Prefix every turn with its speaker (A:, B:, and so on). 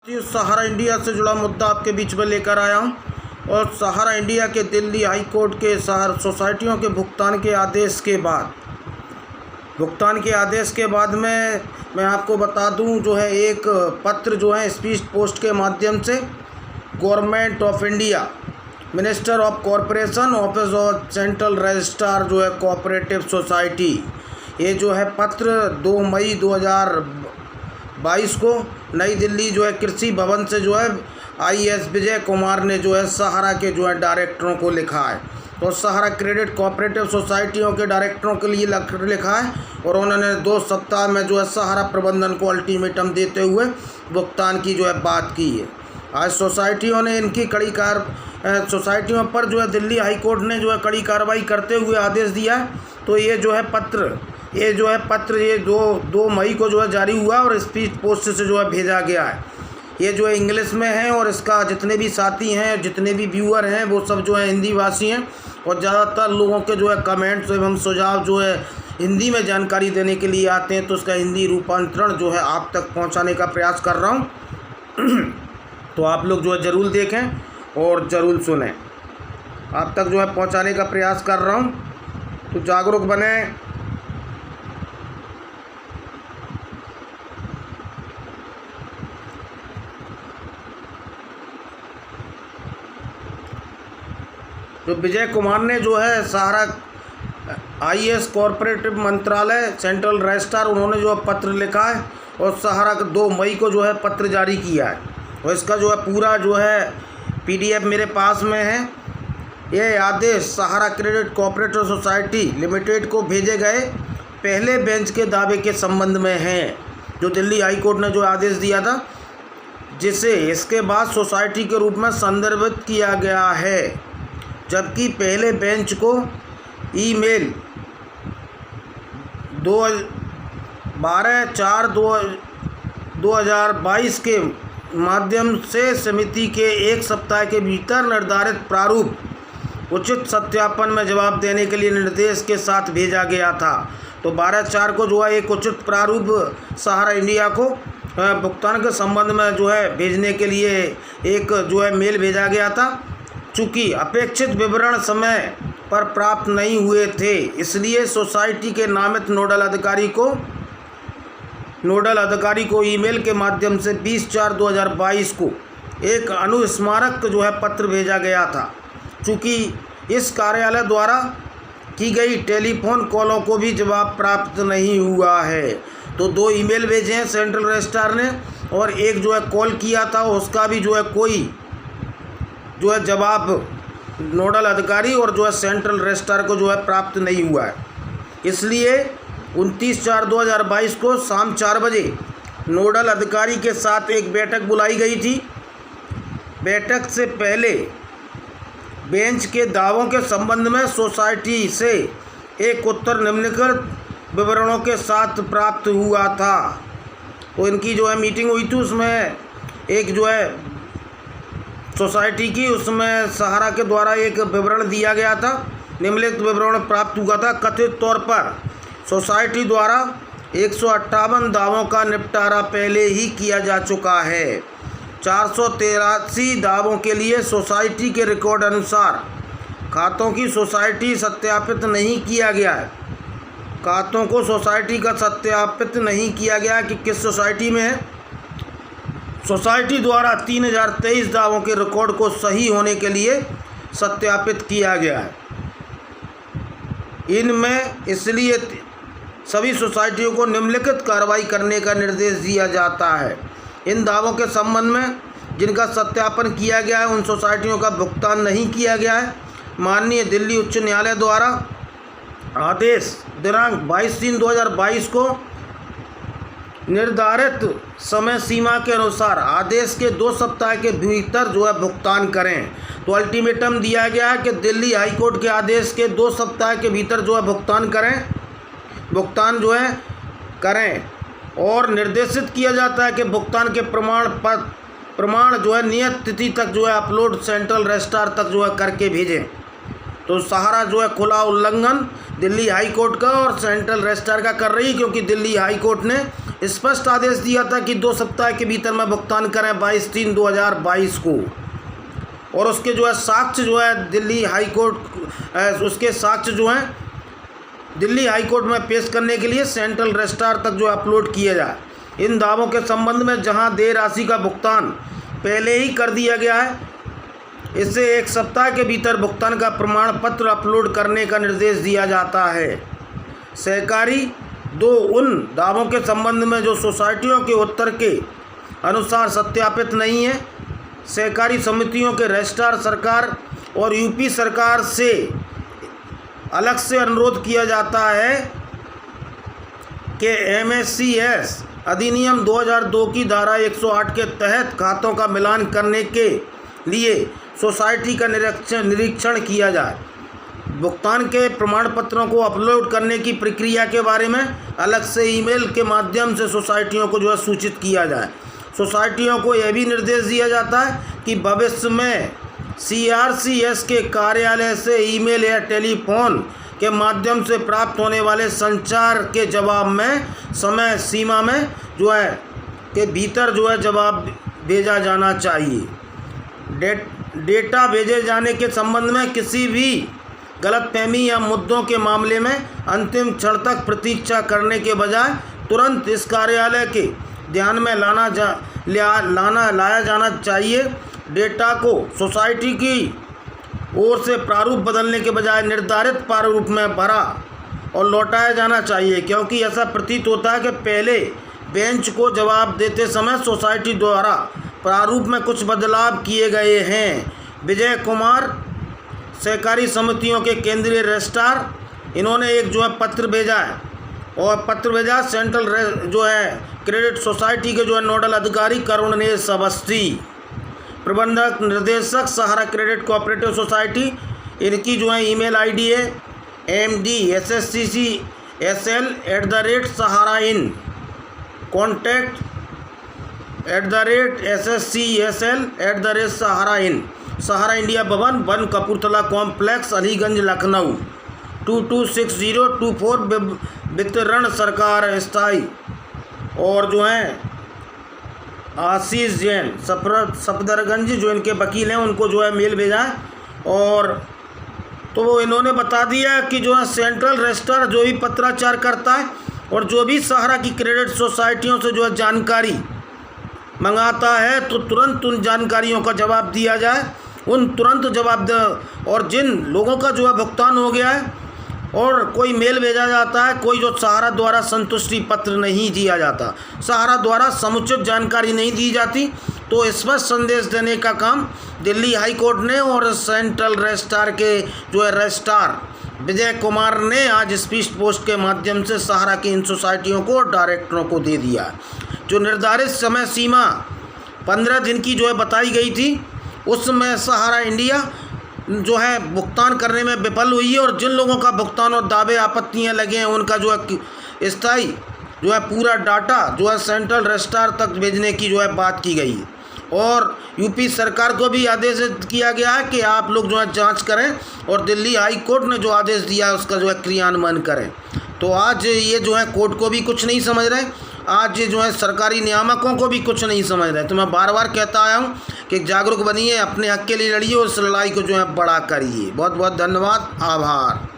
A: सहारा India से जुड़ा मुद्दा आपके बीच में लेकर आया हूं। और सहारा इंडिया के दिल्ली हाई कोर्ट के सोसाइटियों के भुगतान के आदेश के बाद में मैं आपको बता दूं, जो है एक पत्र जो है स्पीड पोस्ट के माध्यम से government of India, minister of corporation, office of central registrar जो है कोऑपरेटिव सोसाइटी, ये जो है पत्र 2 मई 2022 को नई दिल्ली जो है कृषि भवन से जो है IAS विजय कुमार ने जो है सहारा के जो है डायरेक्टरों को लिखा है। तो सहारा क्रेडिट कोऑपरेटिव सोसाइटियों के डायरेक्टरों के लिए लिखा है और उन्होंने 2 सप्ताह में जो है सहारा प्रबंधन को अल्टीमेटम देते हुए भुगतान की जो है बात की है। आज सोसाइटियों ने इनकी सोसाइटियों पर जो है दिल्ली हाई कोर्ट ने जो है कड़ी कार्रवाई करते हुए आदेश दिया है। तो ये जो है पत्र 2 मई को जो है जारी हुआ और स्पीड पोस्ट से जो है भेजा गया है। ये जो है इंग्लिश में है और इसका जितने भी साथी हैं, जितने भी व्यूअर हैं, वो सब जो है हिंदी भाषी हैं और ज़्यादातर लोगों के जो है कमेंट्स एवं सुझाव जो है हिंदी में जानकारी देने के लिए आते हैं। तो उसका हिंदी रूपांतरण जो है आप तक पहुंचाने का प्रयास कर रहा हूं। तो आप लोग जो है ज़रूर देखें और ज़रूर सुनें। आप तक जो है पहुंचाने का प्रयास कर रहा हूं, तो जागरूक बने। जो विजय कुमार ने जो है सहारा IAS कॉरपोरेटिव मंत्रालय सेंट्रल रजिस्ट्रार, उन्होंने जो है पत्र लिखा है और सहारा 2 मई को जो है पत्र जारी किया है और इसका जो है पूरा जो है PDF मेरे पास में है। ये आदेश सहारा क्रेडिट कोऑपरेटिव सोसाइटी लिमिटेड को भेजे गए पहले बेंच के दावे के संबंध में है, जो दिल्ली हाई कोर्ट ने जो आदेश दिया था, जिसे इसके बाद सोसाइटी के रूप में संदर्भित किया गया है। जबकि पहले बेंच को ईमेल 12/4/2022 के माध्यम से समिति के 1 सप्ताह के भीतर निर्धारित प्रारूप उचित सत्यापन में जवाब देने के लिए निर्देश के साथ भेजा गया था। तो 12/4 को जो है एक उचित प्रारूप सहारा इंडिया को भुगतान के संबंध में जो है भेजने के लिए एक जो है मेल भेजा गया था। चूँकि अपेक्षित विवरण समय पर प्राप्त नहीं हुए थे, इसलिए सोसाइटी के नामित नोडल अधिकारी को ईमेल के माध्यम से 20/4/2022 को एक अनुस्मारक जो है पत्र भेजा गया था। चूँकि इस कार्यालय द्वारा की गई टेलीफोन कॉलों को भी जवाब प्राप्त नहीं हुआ है। तो 2 ईमेल भेजे हैं सेंट्रल रजिस्ट्रार ने और एक जो है कॉल किया था, उसका भी जो है कोई जो है जवाब नोडल अधिकारी और जो है सेंट्रल रजिस्ट्रार को जो है प्राप्त नहीं हुआ है। इसलिए 29/4/2022 को शाम 4 बजे नोडल अधिकारी के साथ एक बैठक बुलाई गई थी। बैठक से पहले बेंच के दावों के संबंध में सोसाइटी से एक उत्तर निम्नलिखित विवरणों के साथ प्राप्त हुआ था। तो इनकी जो है मीटिंग हुई थी, उसमें एक जो है सोसाइटी की, उसमें सहारा के द्वारा एक विवरण दिया गया था। निम्नलिखित विवरण प्राप्त हुआ था। कथित तौर पर सोसाइटी द्वारा 158 दावों का निपटारा पहले ही किया जा चुका है। 483 दावों के लिए सोसाइटी के रिकॉर्ड अनुसार खातों की सोसाइटी सत्यापित नहीं किया गया है। खातों को सोसाइटी का सत्यापित नहीं किया गया कि किस सोसाइटी में है। सोसाइटी द्वारा 3023 दावों के रिकॉर्ड को सही होने के लिए सत्यापित किया गया है। इनमें इसलिए सभी सोसाइटियों को निम्नलिखित कार्रवाई करने का निर्देश दिया जाता है। इन दावों के संबंध में जिनका सत्यापन किया गया है, उन सोसाइटियों का भुगतान नहीं किया गया है। माननीय दिल्ली उच्च न्यायालय द्वारा आदेश दिनांक 22/3/2022 को निर्धारित समय सीमा के अनुसार आदेश के 2 सप्ताह के भीतर जो है भुगतान करें। तो अल्टीमेटम दिया गया है कि दिल्ली हाई कोर्ट के आदेश के 2 सप्ताह के भीतर जो है भुगतान करें और निर्देशित किया जाता है कि भुगतान के प्रमाण जो है नियत तिथि तक जो है अपलोड सेंट्रल रजिस्ट्रार तक जो है करके भेजें। तो सहारा जो है खुला उल्लंघन दिल्ली हाई कोर्ट का और सेंट्रल रजिस्ट्रार का कर रही है, क्योंकि दिल्ली हाई कोर्ट ने स्पष्ट आदेश दिया था कि 2 सप्ताह के भीतर में भुगतान करें 22/3/2022 को। और उसके जो है साक्ष्य जो है दिल्ली हाई कोर्ट उसके साक्ष्य जो हैं दिल्ली हाई कोर्ट में पेश करने के लिए सेंट्रल रजिस्ट्रार तक जो अपलोड किया जाए। इन दावों के संबंध में जहां देय राशि का भुगतान पहले ही कर दिया गया है, इससे 1 सप्ताह के भीतर भुगतान का प्रमाण पत्र अपलोड करने का निर्देश दिया जाता है। सहकारी 2 उन दावों के संबंध में जो सोसाइटियों के उत्तर के अनुसार सत्यापित नहीं है। सहकारी समितियों के रजिस्ट्रार सरकार और यूपी सरकार से अलग से अनुरोध किया जाता है कि MSCS अधिनियम 2002 की धारा 108 के तहत खातों का मिलान करने के लिए सोसाइटी का निरीक्षण किया जाए। भुगतान के प्रमाण पत्रों को अपलोड करने की प्रक्रिया के बारे में अलग से ईमेल के माध्यम से सोसाइटियों को जो है सूचित किया जाए। सोसाइटियों को यह भी निर्देश दिया जाता है कि भविष्य में CRCS के कार्यालय से ईमेल या टेलीफोन के माध्यम से प्राप्त होने वाले संचार के जवाब में समय सीमा में जो है के भीतर जो है जवाब भेजा जाना चाहिए। डेटा भेजे जाने के संबंध में किसी भी गलतफहमी या मुद्दों के मामले में अंतिम क्षण तक प्रतीक्षा करने के बजाय तुरंत इस कार्यालय के ध्यान में लाया जाना चाहिए। डेटा को सोसाइटी की ओर से प्रारूप बदलने के बजाय निर्धारित प्रारूप में भरा और लौटाया जाना चाहिए, क्योंकि ऐसा प्रतीत होता है कि पहले बेंच को जवाब देते समय सोसाइटी द्वारा प्रारूप में कुछ बदलाव किए गए हैं। विजय कुमार सहकारी समितियों के केंद्रीय रजिस्ट्रार, इन्होंने एक जो है पत्र भेजा है और पत्र भेजा सेंट्रल जो है क्रेडिट सोसाइटी के जो है नोडल अधिकारी करुणेश अवस्थी, प्रबंधक निर्देशक सहारा क्रेडिट कोऑपरेटिव सोसाइटी। इनकी जो है ईमेल आईडी है mdsscsl@saharain, contact@scsl@saharain। सहारा इंडिया भवन 1 कपूरथला कॉम्प्लेक्स अलीगंज लखनऊ 226024 वितरण सरकार स्थाई। और जो हैं आशीष जैन सफदरगंज जो इनके वकील हैं, उनको जो है मेल भेजा है। और तो वो इन्होंने बता दिया कि जो है सेंट्रल रजिस्ट्रार जो भी पत्राचार करता है और जो भी सहारा की क्रेडिट सोसाइटियों से जो है जानकारी मंगाता है तो तुरंत उन जानकारियों का जवाब दिया जाए, उन तुरंत जवाब दे। और जिन लोगों का जो है भुगतान हो गया है और कोई मेल भेजा जाता है, कोई जो सहारा द्वारा संतुष्टि पत्र नहीं दिया जाता, सहारा द्वारा समुचित जानकारी नहीं दी जाती, तो स्पष्ट संदेश देने का काम दिल्ली हाई कोर्ट ने और सेंट्रल रजिस्ट्रार के जो है रजिस्ट्रार विजय कुमार ने आज स्पीड पोस्ट के माध्यम से सहारा की इन सोसाइटियों को डायरेक्टरों को दे दिया। जो निर्धारित समय सीमा 15 दिन की जो है बताई गई थी, उसमें सहारा इंडिया जो है भुगतान करने में विफल हुई है। और जिन लोगों का भुगतान और दावे आपत्तियां लगे हैं, उनका जो है स्थायी जो है पूरा डाटा जो है सेंट्रल रजिस्ट्रार तक भेजने की जो है बात की गई है। और यूपी सरकार को भी आदेशित किया गया है कि आप लोग जो है जांच करें और दिल्ली हाई कोर्ट ने जो आदेश दिया है उसका जो है क्रियान्वयन करें। तो आज ये जो है कोर्ट को भी कुछ नहीं समझ रहे, आज जो है सरकारी नियामकों को भी कुछ नहीं समझ रहे। तो मैं बार बार कहता आया हूँ कि जागरूक बनिए, अपने हक के लिए लड़िए और इस लड़ाई को जो है बड़ा करिए। बहुत बहुत धन्यवाद, आभार।